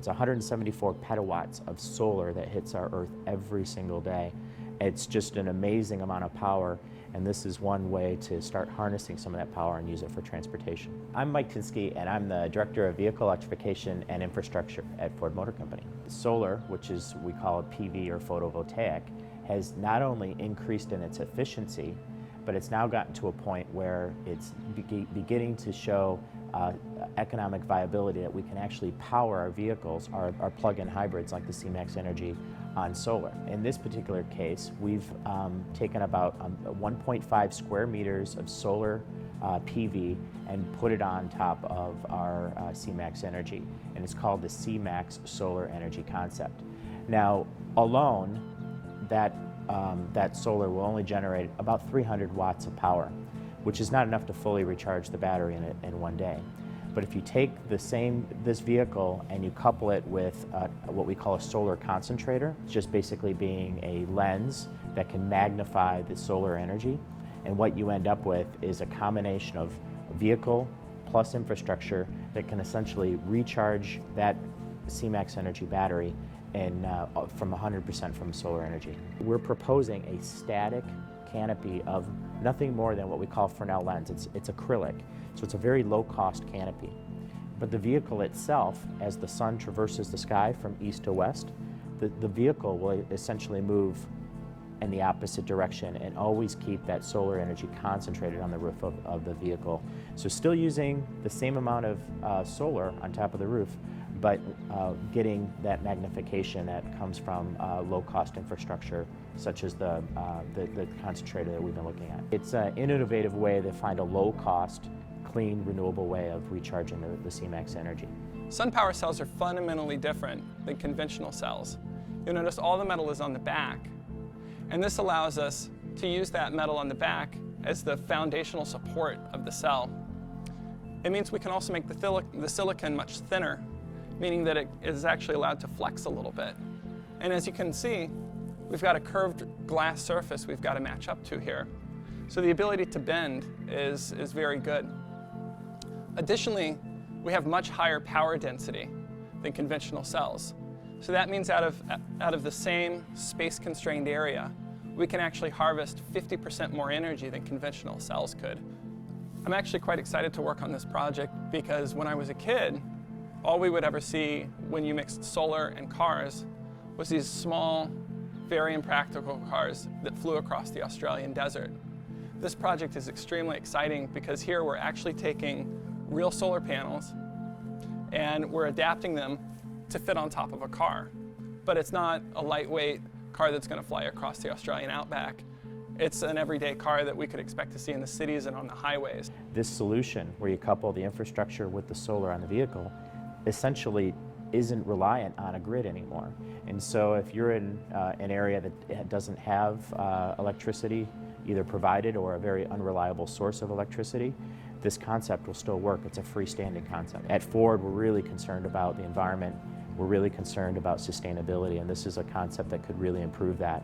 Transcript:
It's 174 petawatts of solar that hits our Earth every single day. It's just an amazing amount of power, and this is one way to start harnessing some of that power and use it for transportation. I'm Mike Tinsky, and I'm the Director of Vehicle Electrification and Infrastructure at Ford Motor Company. Solar, which is, we call it PV or photovoltaic, has not only increased in its efficiency, but it's now gotten to a point where it's beginning to show economic viability, that we can actually power our vehicles, our plug-in hybrids like the C-Max Energi, on solar. In this particular case, we've taken about 1.5 square meters of solar PV and put it on top of our C-Max Energi, and it's called the C-Max Solar Energi concept. Now, alone, that solar will only generate about 300 watts of power, which is not enough to fully recharge the battery in one day. But if you take this vehicle and you couple it with what we call a solar concentrator, just basically being a lens that can magnify the solar energy, and what you end up with is a combination of vehicle plus infrastructure that can essentially recharge that C-Max Energi battery from 100% from solar energy. We're proposing a static canopy of nothing more than what we call Fresnel lens. It's acrylic, so it's a very low-cost canopy. But the vehicle itself, as the sun traverses the sky from east to west, the vehicle will essentially move in the opposite direction and always keep that solar energy concentrated on the roof of the vehicle. So still using the same amount of solar on top of the roof, but getting that magnification that comes from low-cost infrastructure, such as the concentrator that we've been looking at. It's an innovative way to find a low-cost, clean, renewable way of recharging the C-Max Energi. SunPower cells are fundamentally different than conventional cells. You'll notice all the metal is on the back, and this allows us to use that metal on the back as the foundational support of the cell. It means we can also make the silicon much thinner, meaning that it is actually allowed to flex a little bit. And as you can see, we've got a curved glass surface we've got to match up to here. So the ability to bend is very good. Additionally, we have much higher power density than conventional cells. So that means out of the same space-constrained area, we can actually harvest 50% more energy than conventional cells could. I'm actually quite excited to work on this project because when I was a kid, all we would ever see when you mixed solar and cars was these small, very impractical cars that flew across the Australian desert. This project is extremely exciting because here we're actually taking real solar panels and we're adapting them to fit on top of a car. But it's not a lightweight car that's going to fly across the Australian outback. It's an everyday car that we could expect to see in the cities and on the highways. This solution, where you couple the infrastructure with the solar on the vehicle, essentially isn't reliant on a grid anymore. And so if you're in an area that doesn't have electricity either provided or a very unreliable source of electricity, this concept will still work. It's a freestanding concept. At Ford, we're really concerned about the environment. We're really concerned about sustainability, and this is a concept that could really improve that.